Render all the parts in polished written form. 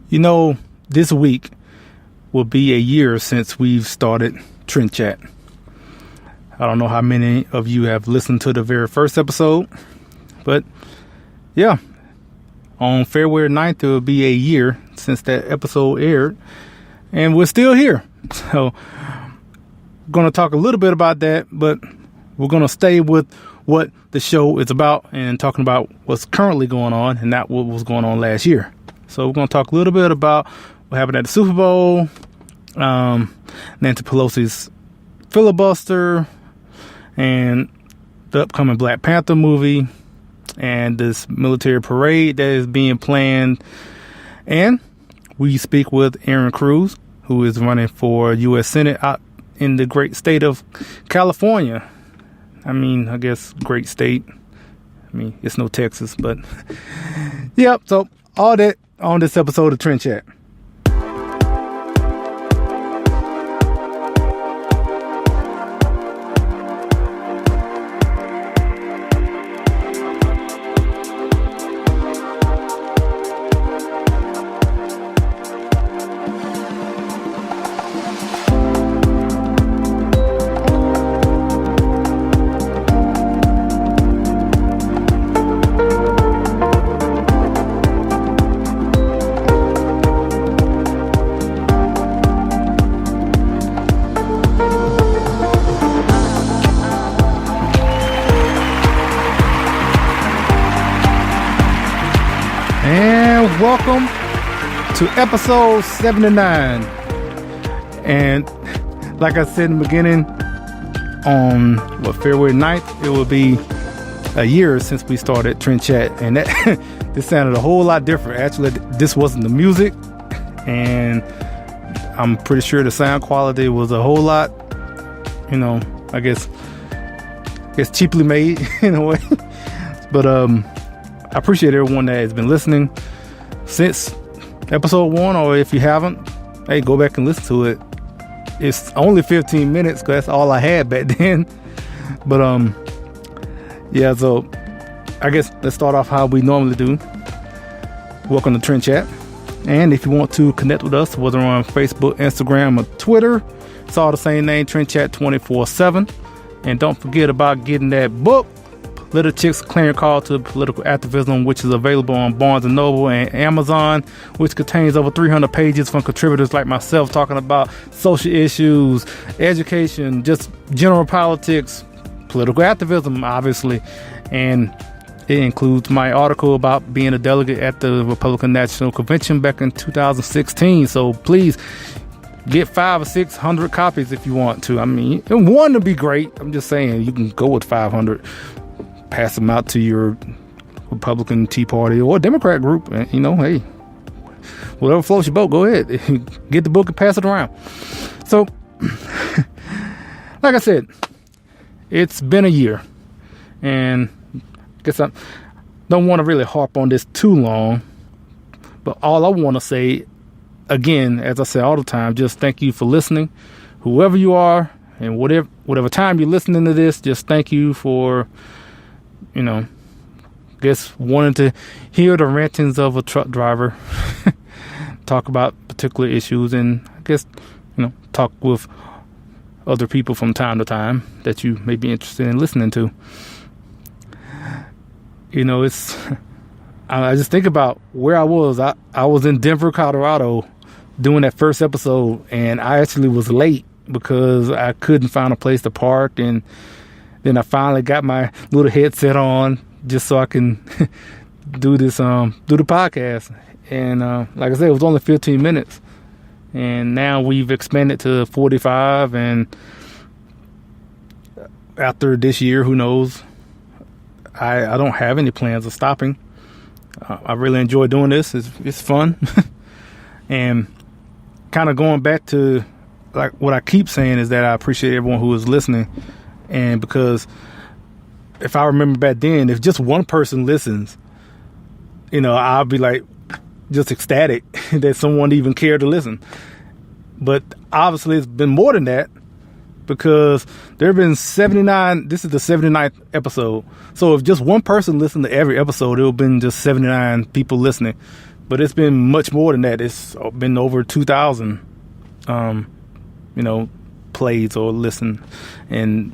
You know, this week will be a year since we've started TrendChat. I don't know how many of you have listened to the very first episode, but yeah, on February 9th, it will be a year since that episode aired, and we're still here. So I'm going to talk a little bit about that, but we're going to stay with what the show is about and talking about what's currently going on and not what was going on last year. So we're going to talk a little bit about what happened at the Super Bowl, Nancy Pelosi's filibuster, and the upcoming Black Panther movie, and this military parade that is being planned. And we speak with Erin Cruz, who is running for U.S. Senate out in the great state of California. I mean, I guess great state. I mean, it's no Texas, but yep. So all that on this episode of TrendChat. Welcome to episode 79. And like I said in the beginning, on February 9th, it will be a year since we started TrendChat. And that this sounded a whole lot different. Actually, this wasn't the music, and I'm pretty sure the sound quality was a whole lot, I guess cheaply made in a way. But I appreciate everyone that has been listening since episode 1, or if you haven't, hey, go back and listen to it. It's only 15 minutes because that's all I had back then. But yeah, so I guess let's start off how we normally do. Welcome to TrendChat. And if you want to connect with us, whether on Facebook, Instagram, or Twitter, it's all the same name, TrendChat 24/7. And don't forget about getting that book, Little Chicks Clearing Call to Political Activism, which is available on Barnes & Noble and Amazon, which contains over 300 pages from contributors like myself talking about social issues, education, just general politics, political activism, obviously. And it includes my article about being a delegate at the Republican National Convention back in 2016. So please get 500 or 600 copies if you want to. I mean, one would be great. I'm just saying you can go with 500. Pass them out to your Republican, Tea Party, or Democrat group. And, hey, whatever floats your boat, go ahead. Get the book and pass it around. So, like I said, it's been a year. And I guess I don't want to really harp on this too long. But all I want to say, again, as I say all the time, just thank you for listening. Whoever you are, and whatever time you're listening to this, just thank you for guess wanting to hear the rantings of a truck driver talk about particular issues, and I guess, talk with other people from time to time that you may be interested in listening to. I just think about where I was. I was in Denver, Colorado doing that first episode, and I actually was late because I couldn't find a place to park, and then I finally got my little headset on just so I can do the podcast. And like I said, it was only 15 minutes. And now we've expanded to 45. And after this year, who knows? I don't have any plans of stopping. I really enjoy doing this. It's fun. And kind of going back to like what I keep saying is that I appreciate everyone who is listening. And because if I remember back then, if just one person listens, I'll be like just ecstatic that someone even cared to listen. But obviously it's been more than that, because there have been 79. This is the 79th episode. So if just one person listened to every episode, it would have been just 79 people listening but it's been much more than that. It's been over 2,000, plays or listen, and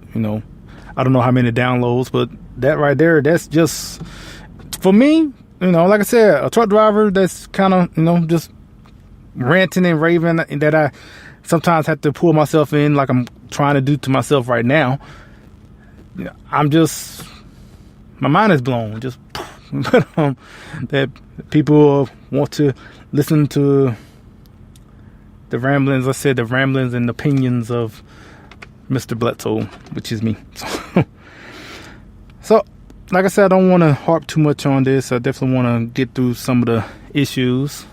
I don't know how many downloads, but that right there, that's just for me. Like I said, a truck driver that's kind of just ranting and raving that I sometimes have to pull myself in, like I'm trying to do to myself right now. I'm just, my mind is blown. Just that people want to listen to the ramblings. I said the ramblings and opinions of Mr. Bledsoe, which is me. So, like I said, I don't want to harp too much on this. I definitely want to get through some of the issues,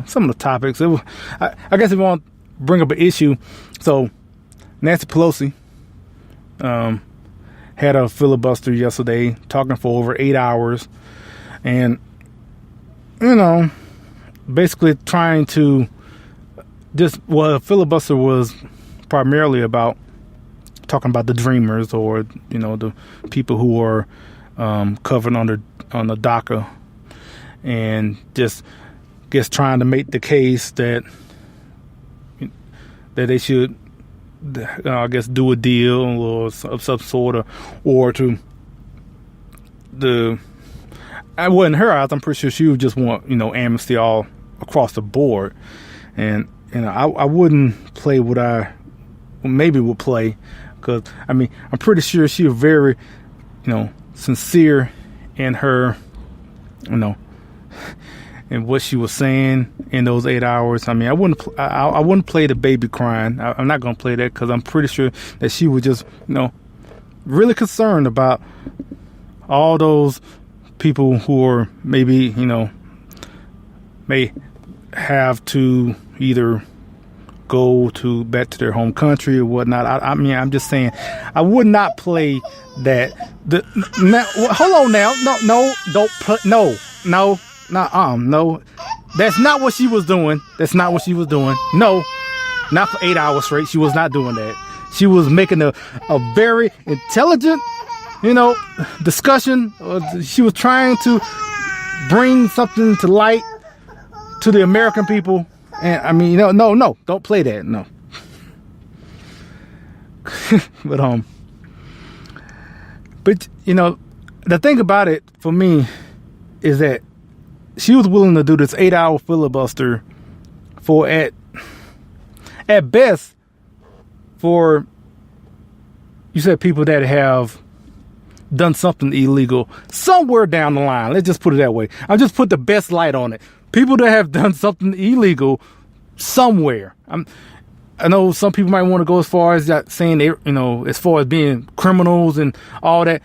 some of the topics. I guess if you want to bring up an issue, so Nancy Pelosi had a filibuster yesterday, talking for over 8 hours, and basically trying to a filibuster was primarily about talking about the dreamers, or the people who are covered on the DACA, and just trying to make the case that they should, do a deal or of some sort, or to in her eyes, I'm pretty sure she would just want amnesty all across the board, and I wouldn't play what I maybe would play, because I'm pretty sure she was very sincere in her and what she was saying in those 8 hours. I wouldn't play the baby crying. I'm not going to play that, because I'm pretty sure that she was just, really concerned about all those people who are maybe, may have to either go back to their home country or whatnot. I'm just saying, I would not play that. Hold on now. No, don't put, no. That's not what she was doing. No, not for 8 hours straight. She was not doing that. She was making a very intelligent, discussion. She was trying to bring something to light to the American people. And no, don't play that. No. But the thing about it for me is that she was willing to do this 8-hour filibuster for at best for, you said, people that have done something illegal somewhere down the line. Let's just put it that way. I'll just put the best light on it. People that have done something illegal somewhere. I know some people might want to go as far as that, saying they, as far as being criminals and all that.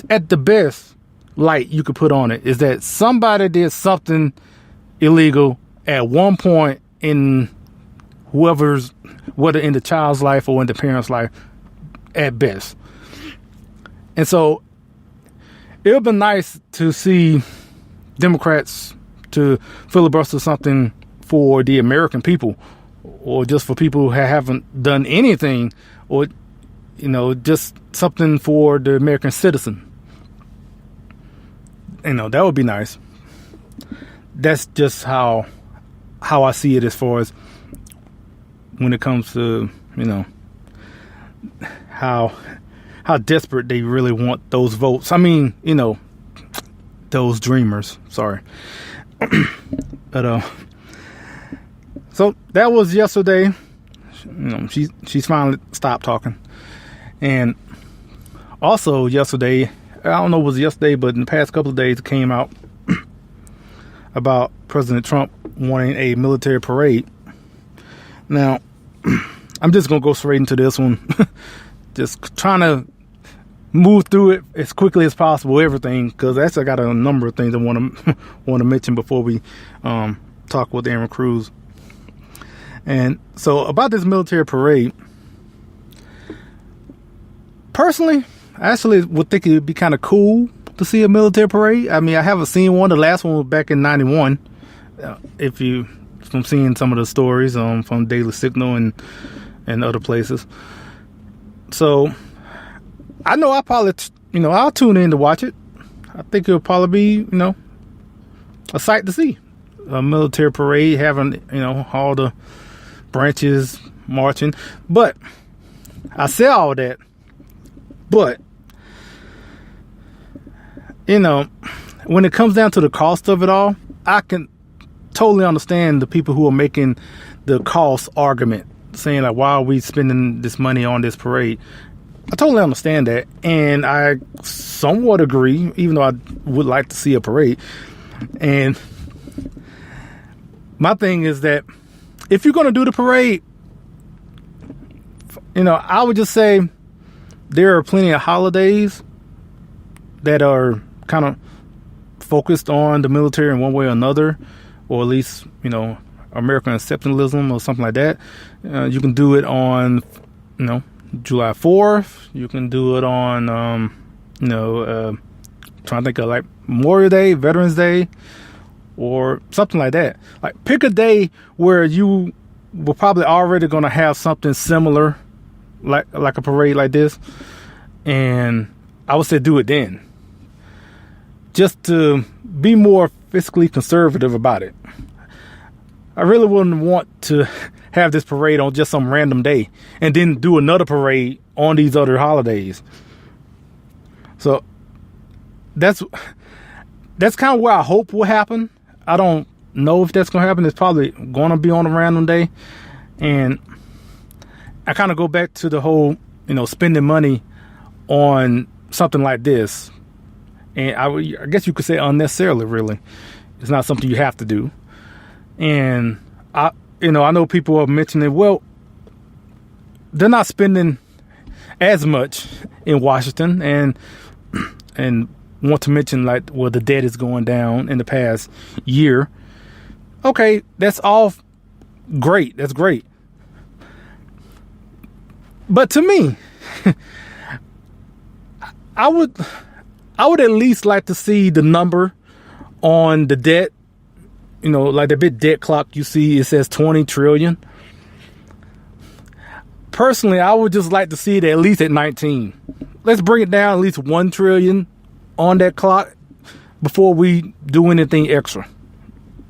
At the best light you could put on it is that somebody did something illegal at one point in whether in the child's life or in the parent's life, at best. And so it would be nice to see Democrats to filibuster something for the American people, or just for people who haven't done anything, or just something for the American citizen. That would be nice. That's just how I see it, as far as when it comes to how desperate they really want those votes. Those dreamers. Sorry. But so that was yesterday. She's finally stopped talking. And also yesterday, I don't know if it was yesterday, but in the past couple of days, it came out about President Trump wanting a military parade. Now, I'm just going to go straight into this one. Just trying to move through it as quickly as possible, everything, because I got a number of things I want to mention before we talk with Erin Cruz. And so about this military parade, personally, I actually would think it would be kind of cool to see a military parade. I haven't seen one. The last one was back in 91. From seeing some of the stories from Daily Signal and other places. So I know I'll probably, I'll tune in to watch it. I think it'll probably be, a sight to see. a military parade, having, all the branches marching. But I say all that, but when it comes down to the cost of it all, I can totally understand the people who are making the cost argument, saying like, why are we spending this money on this parade? I totally understand that, and I somewhat agree, even though I would like to see a parade. And my thing is that if you're going to do the parade, I would just say there are plenty of holidays that are kind of focused on the military in one way or another, or at least, American exceptionalism or something like that. You can do it on, July 4th. You can do it on, trying to think of like Memorial Day, Veterans Day, or something like that. Like, pick a day where you were probably already going to have something similar, like a parade like this, and I would say do it then, just to be more fiscally conservative about it. I really wouldn't want to have this parade on just some random day and then do another parade on these other holidays. So that's kind of where I hope will happen. I don't know if that's going to happen. It's probably going to be on a random day. And I kind of go back to the whole, spending money on something like this. And I guess you could say unnecessarily, really. It's not something you have to do. And I know people are mentioning, well, they're not spending as much in Washington, and want to mention like, well, the debt is going down in the past year. Okay, that's all great. That's great. But to me, I would at least like to see the number on the debt. Like the big debt clock you see, it says 20 trillion. Personally, I would just like to see it at least at 19. Let's bring it down at least 1 trillion on that clock before we do anything extra.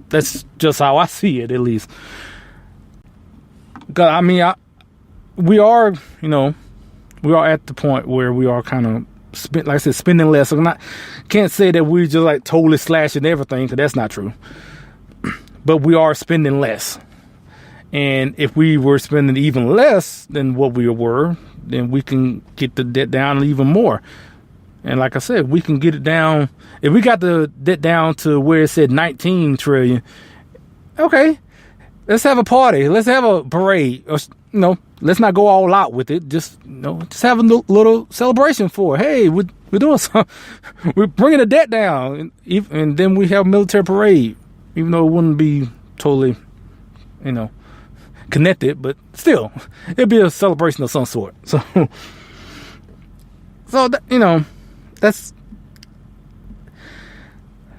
That's just how I see it, at least. Because, we are at the point where we are kind of, spending less. So can't say that we're just like totally slashing everything, because that's not true. But we are spending less. And if we were spending even less than what we were, then we can get the debt down even more. And like I said, we can get it down. If we got the debt down to where it said 19 trillion, okay, let's have a party. Let's have a parade. Or, let's not go all out with it. Just have a little celebration for it. Hey, we're doing something. We're bringing the debt down. And then we have a military parade. Even though it wouldn't be totally, connected, but still, it'd be a celebration of some sort. So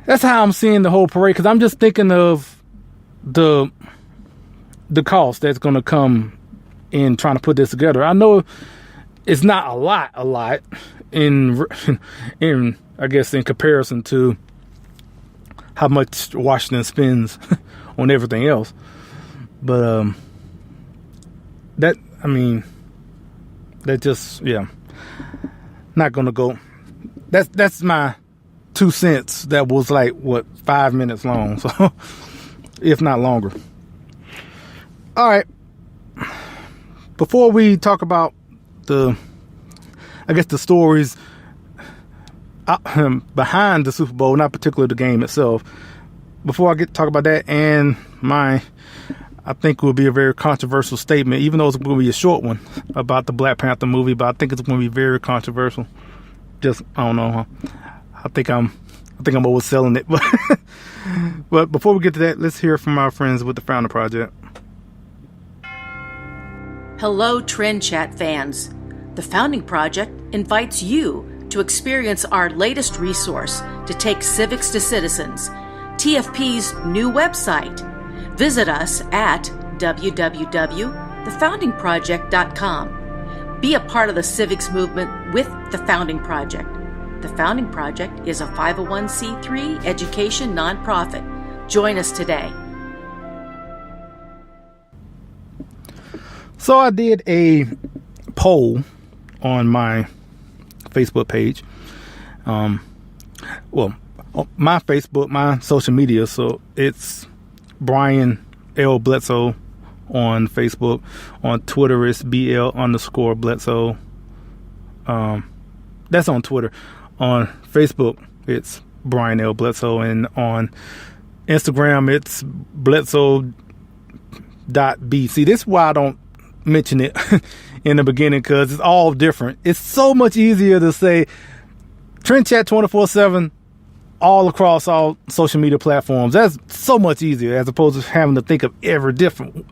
that's how I'm seeing the whole parade. Because I'm just thinking of the cost that's going to come in trying to put this together. I know it's not a lot in I guess in comparison to how much Washington spends on everything else. But that just, not gonna go. That's my 2 cents. That was like 5 minutes long, so if not longer. All right, before we talk about the stories behind the Super Bowl, not particularly the game itself. Before I talk about that, and I think it will be a very controversial statement, even though it's going to be a short one about the Black Panther movie, but I think it's going to be very controversial. Just, I don't know. I think I'm overselling it, but before we get to that, let's hear from our friends with the Founding Project. Hello, TrendChat fans. The Founding Project invites you to experience our latest resource to take civics to citizens, TFP's new website. Visit us at www.thefoundingproject.com. Be a part of the civics movement with the Founding Project. The Founding Project is a 501c3 education nonprofit Join us today. So I did a poll on my Facebook page. My Facebook, my social media. So it's Brian L. Bledsoe on Facebook. On Twitter, it's BL_Bledsoe. That's on Twitter. On Facebook, it's Brian L. Bledsoe. And on Instagram, it's Bledsoe.B. See, this is why I don't mention it in the beginning, because it's all different. It's so much easier to say TrendChat 24/7 all across all social media platforms. That's so much easier as opposed to having to think of every different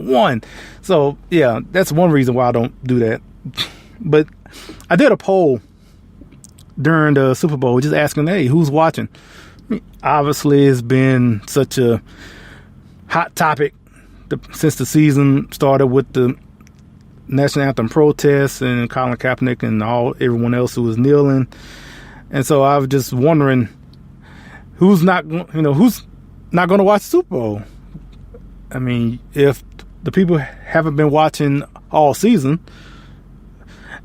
one. So yeah, that's one reason why I don't do that. But I did a poll during the Super Bowl just asking, hey, who's watching? I mean, obviously it's been such a hot topic since the season started with the national anthem protests and Colin Kaepernick and everyone else who was kneeling. And so I was just wondering who's not going to watch the Super Bowl. I mean, if the people haven't been watching all season,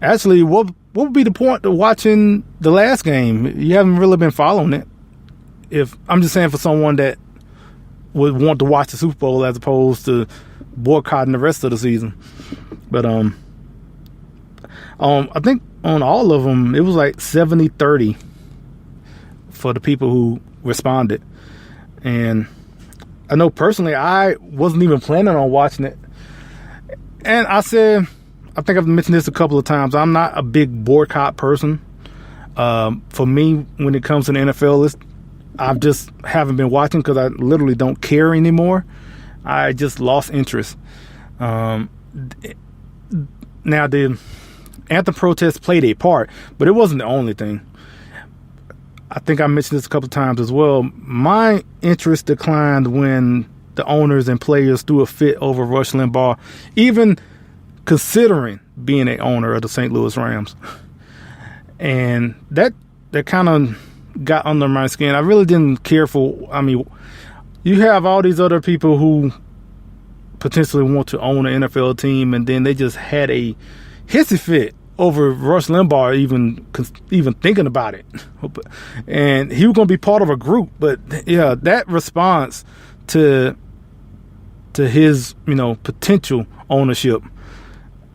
actually, what would be the point of watching the last game? You haven't really been following it. If I'm just saying, for someone that would want to watch the Super Bowl as opposed to boycotting the rest of the season. But I think on all of them, it was like 70-30 for the people who responded. And I know personally, I wasn't even planning on watching it. And I think I've mentioned this a couple of times, I'm not a big boycott person. For me, when it comes to the NFL, I just haven't been watching because I literally don't care anymore. I just lost interest. Now, the anthem protests played a part, but it wasn't the only thing. I think I mentioned this a couple of times as well. My interest declined when the owners and players threw a fit over Rush Limbaugh, even considering being an owner of the St. Louis Rams. And that kind of got under my skin. I really didn't care for, you have all these other people who potentially want to own an NFL team, and then they just had a hissy fit over Rush Limbaugh even thinking about it. And he was going to be part of a group. But yeah, that response to his, potential ownership,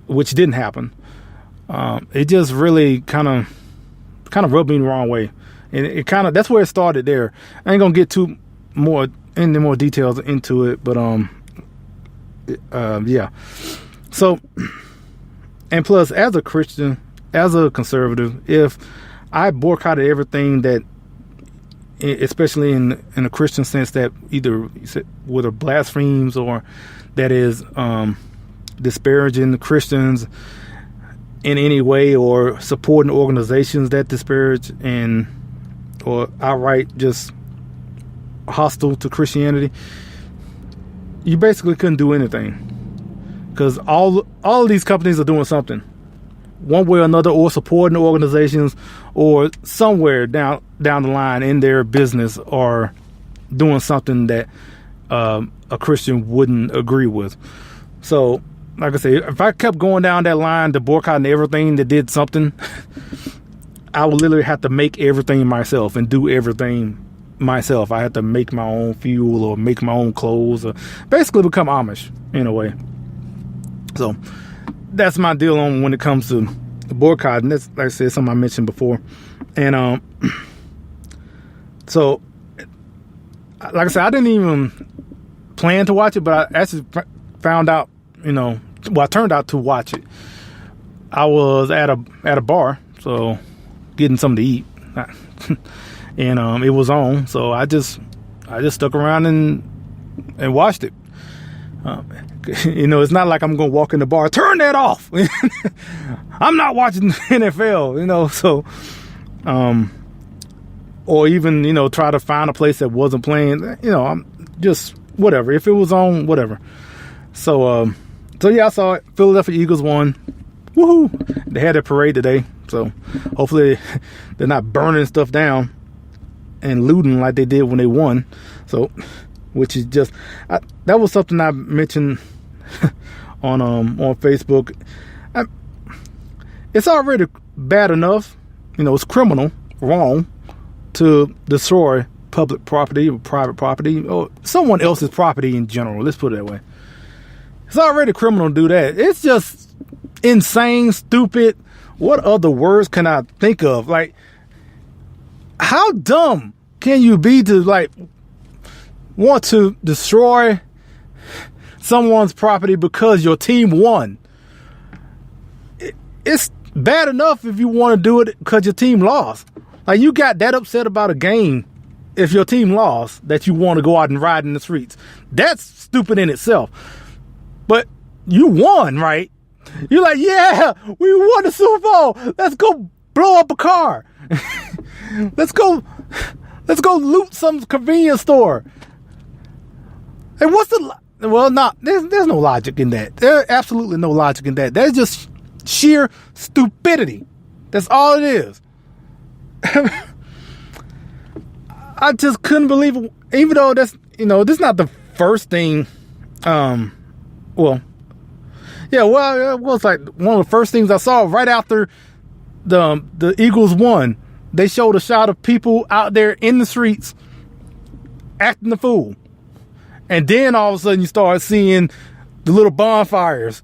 which didn't happen, it just really kind of rubbed me the wrong way. And that's where it started there. I ain't gonna get any more details into it, but yeah. So, and plus, as a Christian, as a conservative, if I boycotted everything that, especially in a Christian sense, that either whether blasphemes or that is disparaging the Christians in any way, or supporting organizations that disparage or outright just hostile to Christianity, you basically couldn't do anything, because all of these companies are doing something one way or another, or supporting organizations, or somewhere down the line in their business are doing something that a Christian wouldn't agree with. So, like I say, if I kept going down that line to boycotting everything that did something, I would literally have to make everything myself and do everything myself. I had to make my own fuel or make my own clothes, or basically become Amish in a way. So that's my deal on when it comes to boycotting. That's, like I said, something I mentioned before. And so, like I said, I didn't even plan to watch it, but I actually found out, I turned out to watch it. I was at a bar, so getting something to eat, and it was on, so I just stuck around and watched it. It's not like I'm gonna walk in the bar, turn that off. I'm not watching NFL, so or even try to find a place that wasn't playing. I'm just whatever. If it was on, whatever. So yeah, I saw it. Philadelphia Eagles won. Woohoo! They had a parade today, so hopefully they're not burning stuff down and looting like they did when they won. So which is just that was something I mentioned on Facebook. It's already bad enough, it's criminal, wrong to destroy public property or private property or someone else's property in general. Let's put it that way. It's already criminal to do that. It's just insane, stupid. What other words can I think of? Like, how dumb can you be to want to destroy someone's property because your team won? It's bad enough if you want to do it because your team lost. Like, you got that upset about a game if your team lost that you want to go out and ride in the streets. That's stupid in itself. But you won, right? You're like, yeah, we won the Super Bowl. Let's go blow up a car. Let's go loot some convenience store. And what's there's no logic in that. There's absolutely no logic in that. That's just sheer stupidity. That's all it is. I just couldn't believe it, even though that's, this is not the first thing. It was like one of the first things I saw right after the Eagles won. They showed a shot of people out there in the streets acting the fool. And then all of a sudden you start seeing the little bonfires.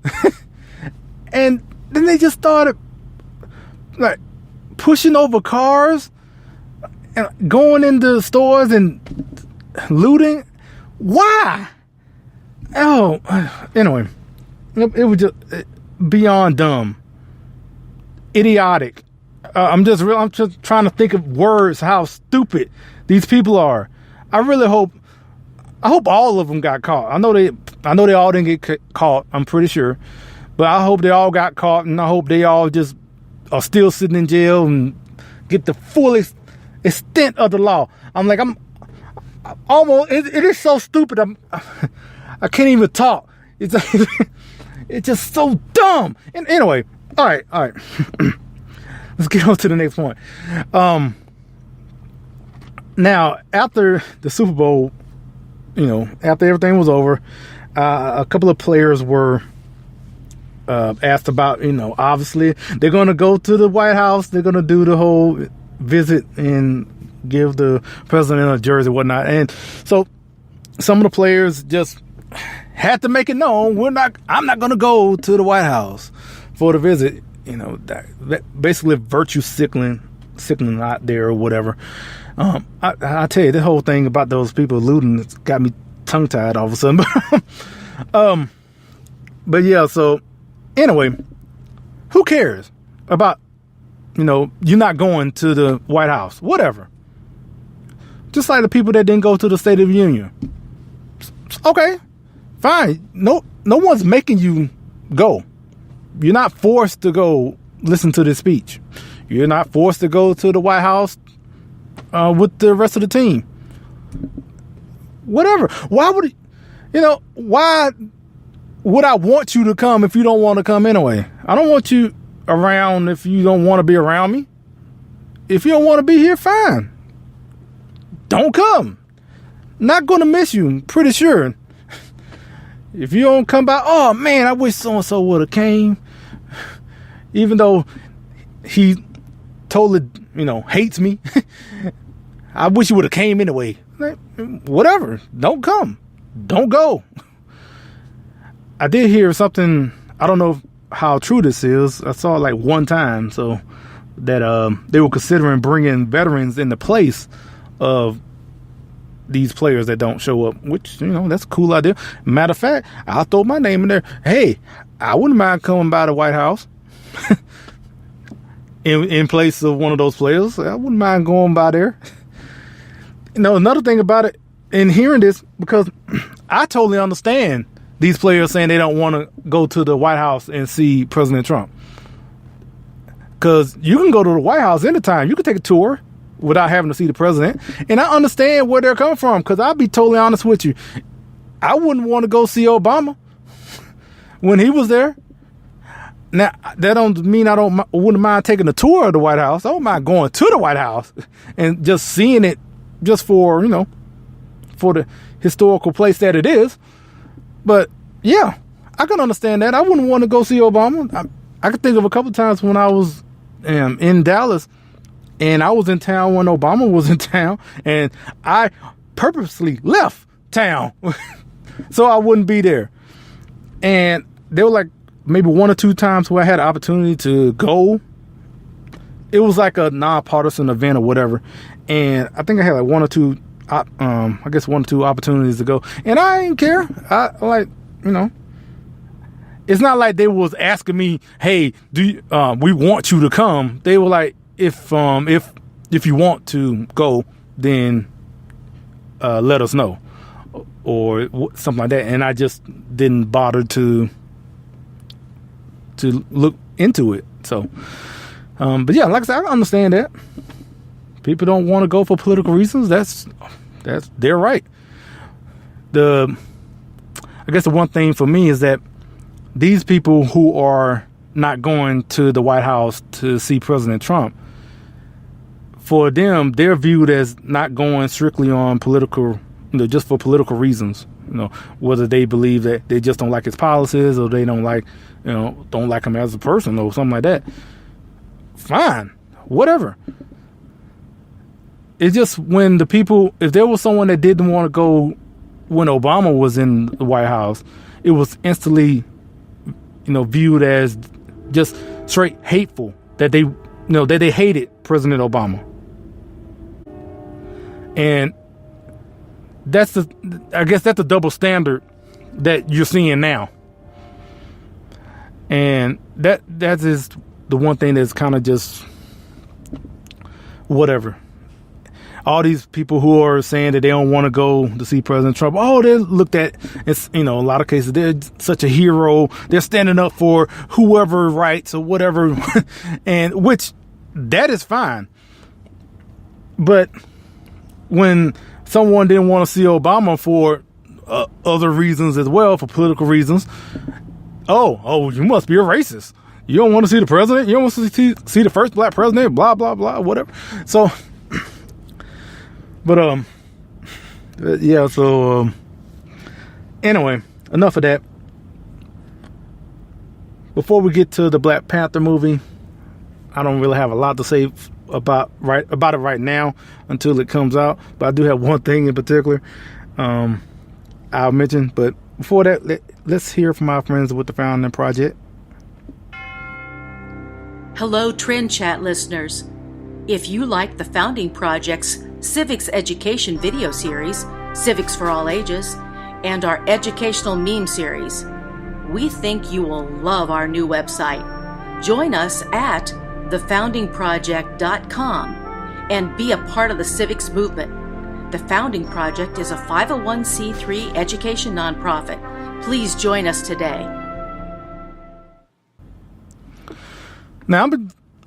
And then they just started pushing over cars and going into stores and looting. Why? Oh, anyway, it was just beyond dumb, idiotic. I'm just trying to think of words how stupid these people are. I hope all of them got caught. I know they all didn't get caught. I'm pretty sure, but I hope they all got caught, and I hope they all just are still sitting in jail and get the fullest extent of the law. I'm almost. It is so stupid. I can't even talk. It's just so dumb. And anyway, all right. Let's get on to the next point. Now, after the Super Bowl, after everything was over, a couple of players were asked about, obviously they're going to go to the White House. They're going to do the whole visit and give the president a jersey and whatnot. And so some of the players just had to make it known, I'm not going to go to the White House for the visit. That basically virtue sickling out there or whatever. I tell you, the whole thing about those people looting got me tongue tied all of a sudden. But yeah, so anyway, who cares about, you not going to the White House, whatever. Just like the people that didn't go to the State of the Union. Okay, fine. No one's making you go. You're not forced to go listen to this speech. You're not forced to go to the White House with the rest of the team. Whatever. Why would why would I want you to come if you don't want to come anyway? I don't want you around if you don't want to be around me. If you don't want to be here, fine. Don't come. Not going to miss you, I'm pretty sure. If you don't come by, oh man, I wish so-and-so would have came. Even though he totally, hates me. I wish he would have came anyway. Whatever. Don't come. Don't go. I did hear something. I don't know how true this is. I saw it one time. So that they were considering bringing veterans in the place of these players that don't show up, which, that's a cool idea. Matter of fact, I'll throw my name in there. Hey, I wouldn't mind coming by the White House in place of one of those players. I wouldn't mind going by there. Another thing about it, in hearing this, because I totally understand these players saying they don't want to go to the White House and see President Trump. Because you can go to the White House anytime. You can take a tour without having to see the president. And I understand where they're coming from, because I'll be totally honest with you. I wouldn't want to go see Obama when he was there. Now, that don't mean I wouldn't mind taking a tour of the White House. I don't mind going to the White House and just seeing it just for, for the historical place that it is. But yeah, I can understand that. I wouldn't want to go see Obama. I could think of a couple of times when I was in Dallas and I was in town when Obama was in town, and I purposely left town so I wouldn't be there. And there were like maybe one or two times where I had an opportunity to go. It was like a nonpartisan event or whatever, and I think I had like one or two opportunities to go, and I didn't care. I like, it's not like they was asking me, hey, we want you to come. They were like, if you want to go, then let us know, or something like that. And I just didn't bother to look into it. So, but yeah, like I said, I understand that people don't want to go for political reasons. That's their right. I guess the one thing for me is that these people who are not going to the White House to see President Trump, for them, they're viewed as not going strictly on political, just for political reasons. Whether they believe that they just don't like his policies, or they don't like him as a person, or something like that. Fine, whatever. It's just when the people, if there was someone that didn't want to go when Obama was in the White House, it was instantly, viewed as just straight hateful, that they hated President Obama. And I guess that's the double standard that you're seeing now. And that is the one thing that's kind of just whatever. All these people who are saying that they don't want to go to see President Trump, they're looked at, it's, a lot of cases, they're such a hero. They're standing up for whoever rights or whatever. And which that is fine. But when someone didn't want to see Obama for other reasons as well, for political reasons, you must be a racist. You don't want to see the president. You don't want to see the first black president, blah, blah, blah, whatever. So, but, anyway, enough of that. Before we get to the Black Panther movie, I don't really have a lot to say about it right now until it comes out. But I do have one thing in particular I'll mention. But before that, let's hear from our friends with the Founding Project. Hello, TrendChat listeners. If you like the Founding Project's Civics Education video series, Civics for All Ages, and our educational meme series, we think you will love our new website. Join us at thefoundingproject.com and be a part of the civics movement. The Founding Project is a 501c3 education nonprofit. Please join us today. Now,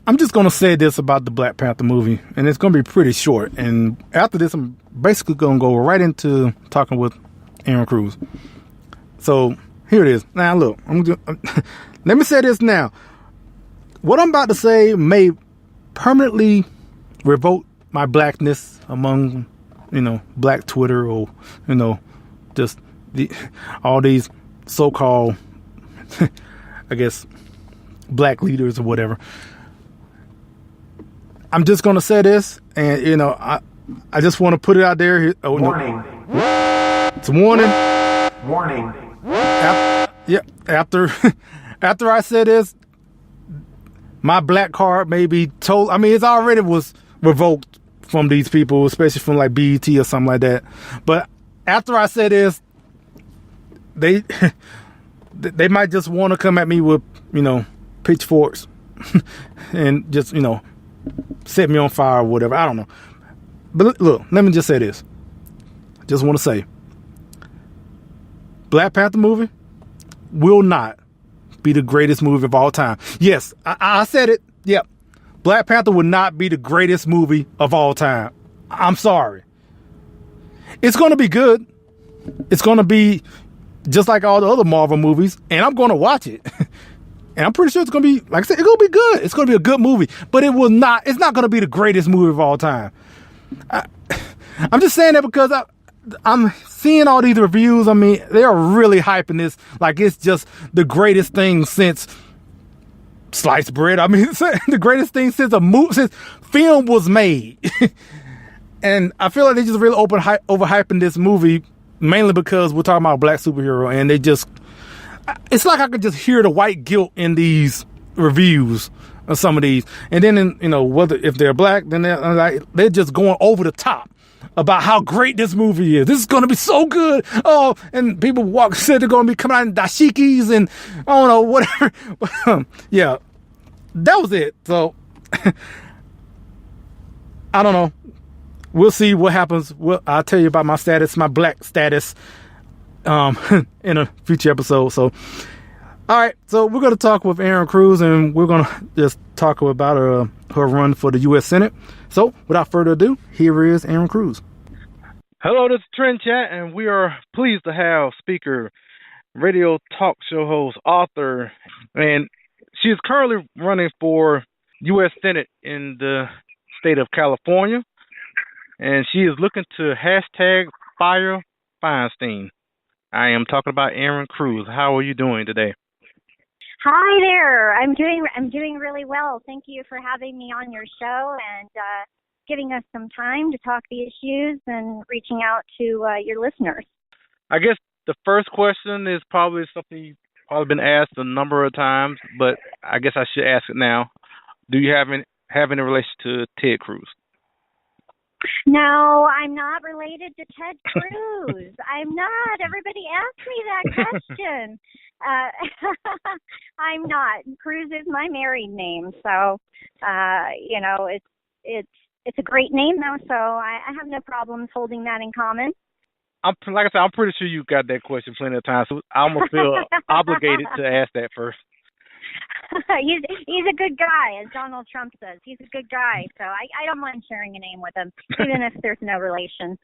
I'm just going to say this about the Black Panther movie, and it's going to be pretty short. And after this, I'm basically going to go right into talking with Erin Cruz. So here it is. Now, look, let me say this now. What I'm about to say may permanently revoke my blackness among, black Twitter, or, just all these so-called, I guess, black leaders or whatever. I'm just going to say this, and, I just want to put it out there. Warning. It's a warning. Warning. After I said this, my black card may be told. I mean, it's already was revoked from these people, especially from like BET or something like that. But after I say this, they might just want to come at me with, pitchforks and just, set me on fire or whatever. I don't know. But look, let me just say this. I just want to say, Black Panther movie will not be the greatest movie of all time. Yes, I said it. Yep. Black Panther would not be the greatest movie of all time. I'm sorry. It's going to be good. It's going to be just like all the other Marvel movies, and I'm going to watch it. And I'm pretty sure it's going to be, like I said, it's going to be good. It's going to be a good movie, but it's not going to be the greatest movie of all time. I'm just saying that because I'm seeing all these reviews. I mean, they are really hyping this like it's just the greatest thing since sliced bread. I mean, it's the greatest thing since since film was made. And I feel like they just really overhyping this movie, mainly because we're talking about a black superhero, and it's like I could just hear the white guilt in these reviews of some of these. And then, whether if they're black, then they're just going over the top about how great this movie is. This is going to be so good. Oh, and people said they're going to be coming out in dashikis and I don't know, whatever. Yeah, that was it. So I don't know. We'll see what happens. I'll tell you about my black status, in a future episode. So, all right. So we're going to talk with Erin Cruz, and we're going to just talk about her run for the U.S. Senate. So without further ado, here is Erin Cruz. Hello, this is TrendChat, and we are pleased to have speaker, radio talk show host, author, and she is currently running for U.S. Senate in the state of California. And she is looking to #Fire Feinstein. I am talking about Erin Cruz. How are you doing today? Hi there. I'm doing really well. Thank you for having me on your show and giving us some time to talk the issues and reaching out to your listeners. I guess the first question is probably something you've probably been asked a number of times, but I guess I should ask it now. Do you have any relation to Ted Cruz? No, I'm not related to Ted Cruz. I'm not. Everybody asks me that question. I'm not. Cruz is my married name, so it's a great name though. So I have no problems holding that in common. Like I said, I'm pretty sure you got that question plenty of times, so I almost feel obligated to ask that first. He's a good guy, as Donald Trump says. He's a good guy, so I don't mind sharing a name with him, even if there's no relation.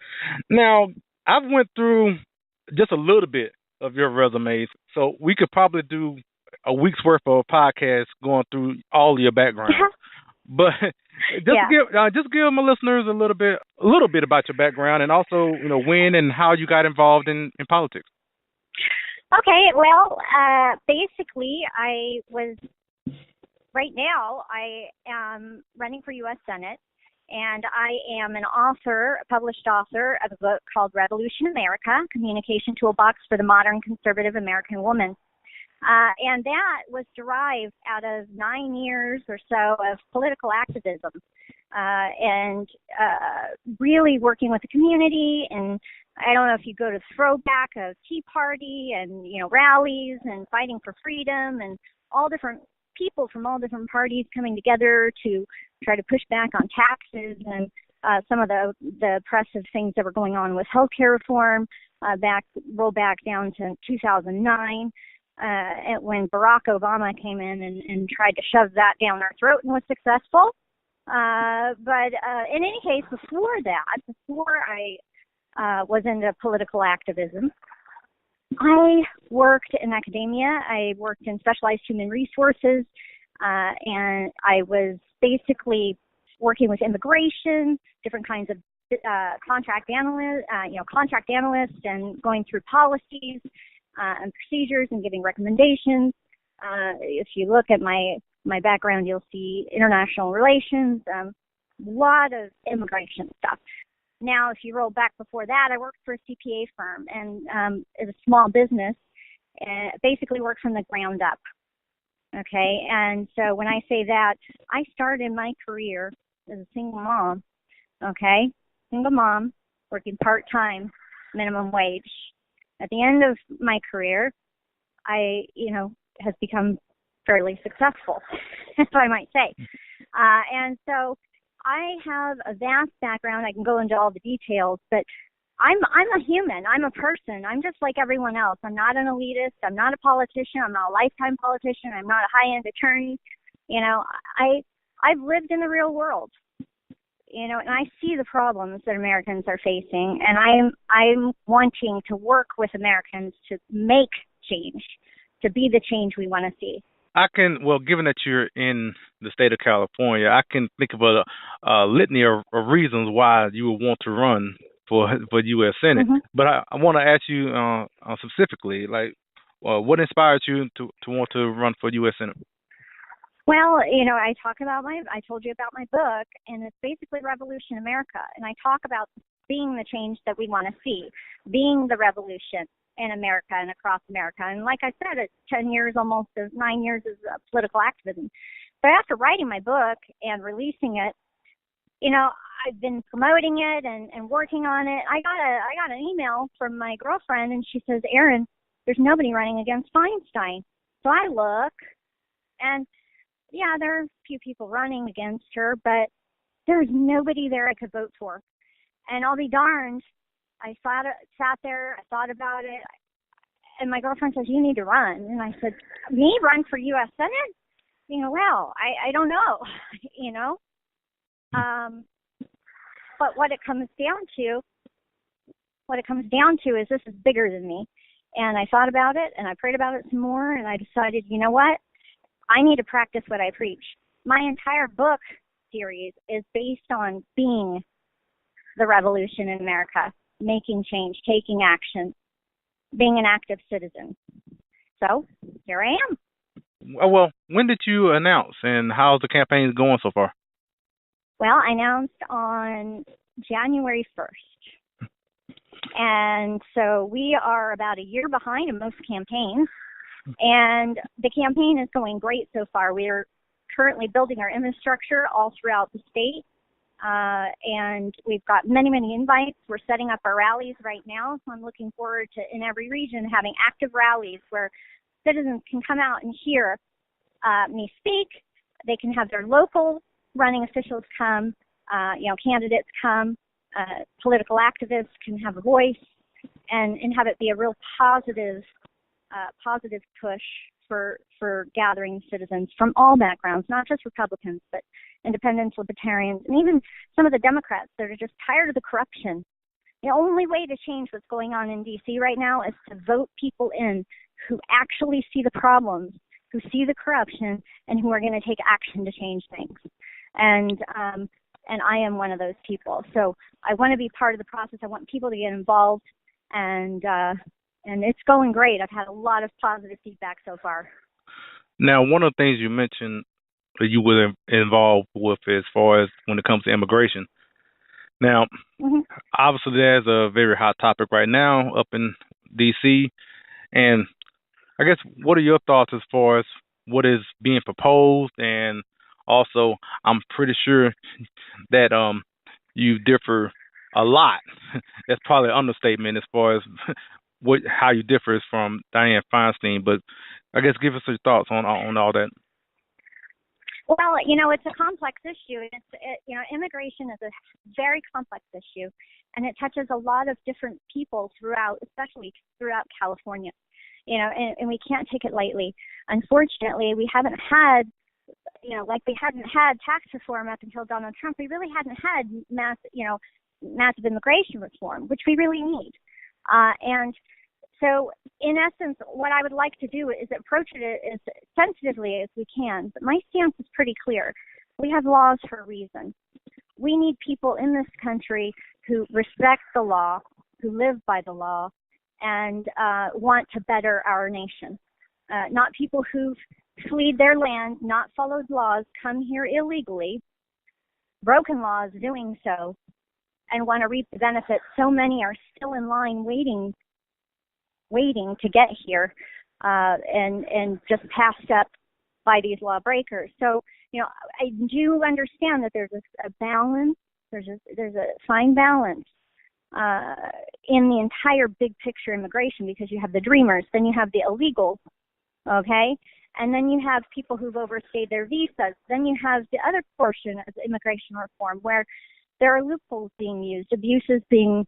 Now, I've went through just a little bit of your resumes, so we could probably do a week's worth of a podcast going through all of your background. But just give my listeners a little bit about your background, and also when and how you got involved in politics. Okay, well, basically, right now, I am running for U.S. Senate, and I am a published author of a book called Revolution America, Communication Toolbox for the Modern Conservative American Woman. And that was derived out of 9 years or so of political activism and really working with the community. And I don't know if you go to the throwback of Tea Party and, rallies and fighting for freedom and all different people from all different parties coming together to try to push back on taxes and some of the oppressive things that were going on with healthcare reform, roll back down to 2009. When Barack Obama came in and tried to shove that down our throat and was successful. But in any case, before I was into political activism, I worked in academia. I worked in specialized human resources, and I was basically working with immigration, different kinds of contract analysts, and going through policies and procedures and giving recommendations. If you look at my background, you'll see international relations, a lot of immigration stuff. Now, if you roll back before that, I worked for a CPA firm and as a small business, basically worked from the ground up. Okay, and so when I say that, I started my career as a single mom. Okay, single mom working part-time, minimum wage. At the end of my career, I, has become fairly successful, if I might say. And so I have a vast background. I can go into all the details, but I'm a human. I'm a person. I'm just like everyone else. I'm not an elitist. I'm not a politician. I'm not a lifetime politician. I'm not a high-end attorney. I've lived in the real world. And I see the problems that Americans are facing, and I'm wanting to work with Americans to make change, to be the change we want to see. Given that you're in the state of California, I can think of a litany of reasons why you would want to run for U.S. Senate. Hmm. But I want to ask you specifically, like, what inspired you to want to run for U.S. Senate? Well, I told you about my book, and it's basically Revolution America. And I talk about being the change that we want to see, being the revolution in America and across America. And like I said, it's 10 years, almost 9 years of political activism. But after writing my book and releasing it, I've been promoting it and working on it. I got an email from my girlfriend, and she says, "Erin, there's nobody running against Feinstein." So I look, and yeah, there are a few people running against her, but there's nobody there I could vote for. And I'll be darned, I sat there, I thought about it, and my girlfriend says, "You need to run." And I said, "Me run for U.S. Senate?" Well, I don't know, But what it comes down to is this is bigger than me. And I thought about it, and I prayed about it some more, and I decided, you know what? I need to practice what I preach. My entire book series is based on being the revolution in America, making change, taking action, being an active citizen. So here I am. Well, when did you announce, and how's the campaign going so far? Well, I announced on January 1st. And so we are about a year behind in most campaigns. And the campaign is going great so far. We're currently building our infrastructure all throughout the state. And we've got many, many invites. We're setting up our rallies right now. So I'm looking forward to, in every region, having active rallies where citizens can come out and hear me speak. They can have their local running officials come, candidates come, political activists can have a voice, and have it be a real positive push for gathering citizens from all backgrounds, not just Republicans, but independents, libertarians, and even some of the Democrats that are just tired of the corruption. The only way to change what's going on in D.C. right now is to vote people in who actually see the problems, who see the corruption, and who are going to take action to change things. And I am one of those people. So I want to be part of the process. I want people to get involved, and it's going great. I've had a lot of positive feedback so far. Now, one of the things you mentioned that you were involved with as far as when it comes to immigration. Now, obviously, there's a very hot topic right now up in D.C., and I guess what are your thoughts as far as what is being proposed? And also, I'm pretty sure that you differ a lot. That's probably an understatement as far as how you differ from Dianne Feinstein. But I guess give us your thoughts on all that. Well, it's a complex issue. Immigration is a very complex issue, and it touches a lot of different people especially throughout California. And we can't take it lightly. Unfortunately, we haven't had, like we hadn't had tax reform up until Donald Trump. We really hadn't had massive immigration reform, which we really need. And so, in essence, what I would like to do is approach it as sensitively as we can. But my stance is pretty clear. We have laws for a reason. We need people in this country who respect the law, who live by the law, and want to better our nation. Not people who've fled their land, not followed laws, come here illegally, broken laws doing so, and want to reap the benefits. So many are still in line waiting to get here, and just passed up by these lawbreakers. So, I do understand that there's a balance. There's a fine balance in the entire big picture immigration, because you have the dreamers, then you have the illegals, okay? And then you have people who've overstayed their visas. Then you have the other portion of immigration reform where there are loopholes being used, abuses being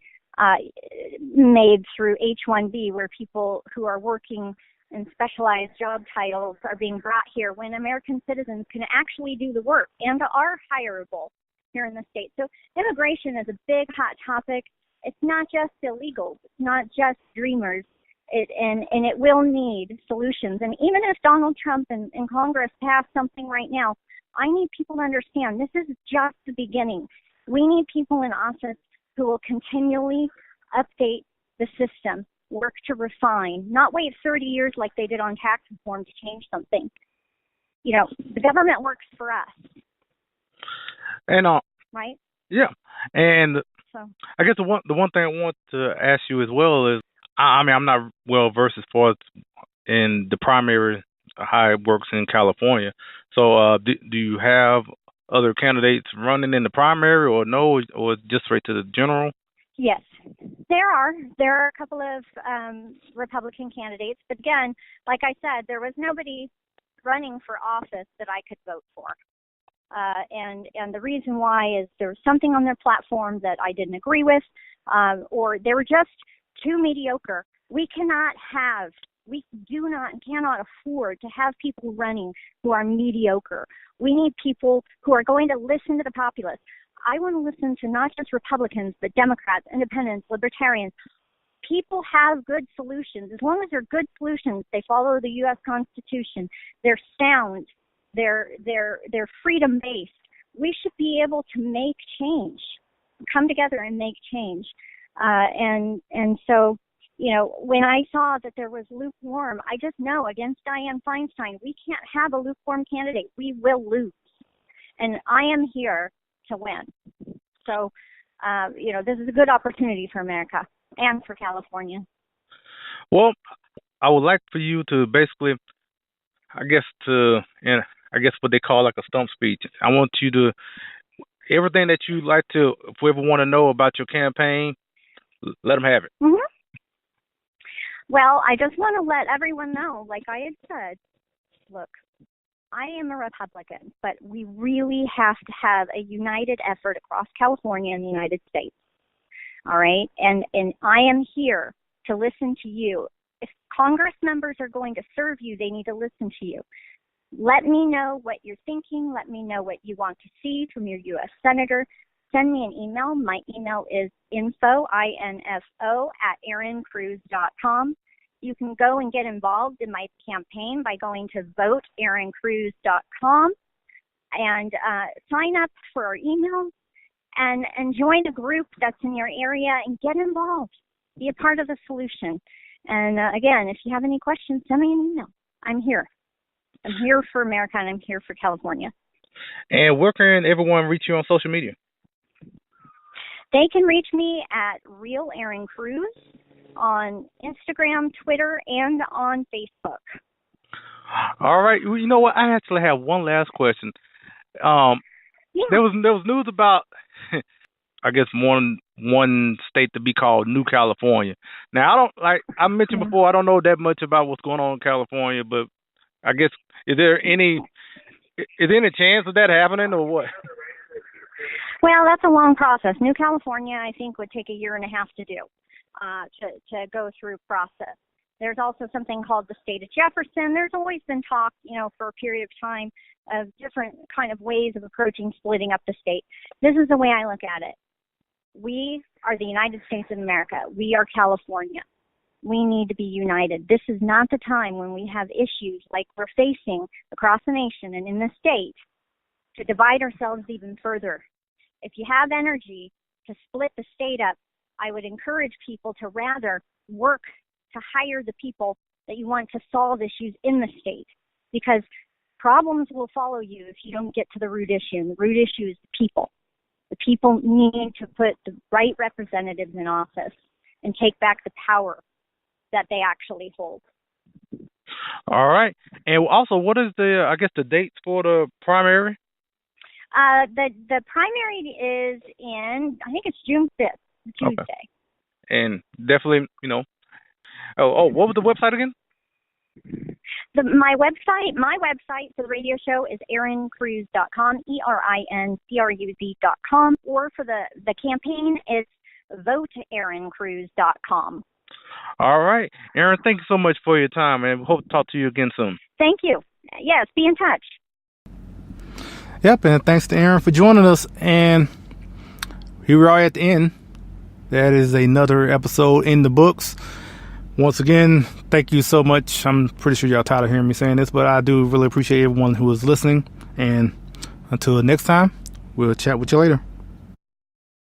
made through H-1B, where people who are working in specialized job titles are being brought here when American citizens can actually do the work and are hireable here in the state. So immigration is a big, hot topic. It's not just illegals. It's not just dreamers. And it will need solutions. And even if Donald Trump and Congress pass something right now, I need people to understand this is just the beginning. We need people in office who will continually update the system, work to refine, not wait 30 years like they did on tax reform to change something. The government works for us. And right? yeah, and so I guess the one thing I want to ask you as well is, I mean, I'm not well versed as far as in the primary how it works in California. So do you have other candidates running in the primary, or no, or just straight to the general? Yes, there are a couple of Republican candidates, but again, like I said, there was nobody running for office that I could vote for. And the reason why is there was something on their platform that I didn't agree with, or they were just too mediocre. We do not and cannot afford to have people running who are mediocre. We need people who are going to listen to the populace. I want to listen to not just Republicans, but Democrats, independents, libertarians. People have good solutions. As long as they're good solutions, they follow the U.S. Constitution. They're sound. They're freedom-based. We should be able to make change, come together and make change. And so, when I saw that there was lukewarm, I just know against Dianne Feinstein, we can't have a lukewarm candidate. We will lose. And I am here to win. So, this is a good opportunity for America and for California. Well, I would like for you to basically, I guess what they call like a stump speech. I want you to, everything that you like to, if we ever want to know about your campaign, let them have it. Mm-hmm. Well, I just want to let everyone know, like I had said, look, I am a Republican, but we really have to have a united effort across California and the United States. All right? And I am here to listen to you. If Congress members are going to serve you, they need to listen to you. Let me know what you're thinking. Let me know what you want to see from your U.S. Senator. Send me an email. My email is info, I-N-F-O, @erincruz.com. You can go and get involved in my campaign by going to voteerincruz.com and sign up for our email and join a group that's in your area and get involved. Be a part of the solution. And again, if you have any questions, send me an email. I'm here. I'm here for America, and I'm here for California. And where can everyone reach you on social media? They can reach me at Real Erin Cruz on Instagram, Twitter, and on Facebook. All right. You know what? I actually have one last question. There was news about, I guess, one state to be called New California. Now, I mentioned before, I don't know that much about what's going on in California, but I guess, is there any chance of that happening, or what? Well, that's a long process. New California, I think, would take 1.5 years to do, to go through process. There's also something called the state of Jefferson. There's always been talk, for a period of time of different kind of ways of approaching splitting up the state. This is the way I look at it. We are the United States of America. We are California. We need to be united. This is not the time when we have issues like we're facing across the nation and in the state to divide ourselves even further. If you have energy to split the state up, I would encourage people to rather work to hire the people that you want to solve issues in the state, because problems will follow you if you don't get to the root issue. And the root issue is the people. The people need to put the right representatives in office and take back the power that they actually hold. All right. And also, what is the dates for the primary? The primary is in, I think it's June 5th, Tuesday. Okay. And definitely, what was the website again? My website for the radio show is erincruz.com, ERINCRUZ.com, or for the campaign, it's voteerincruz.com. All right. Erin, thank you so much for your time, and hope to talk to you again soon. Thank you. Yes, be in touch. Yep, and thanks to Erin for joining us. And here we are at the end. That is another episode in the books. Once again, thank you so much. I'm pretty sure y'all tired of hearing me saying this, but I do really appreciate everyone who is listening. And until next time, we'll chat with you later.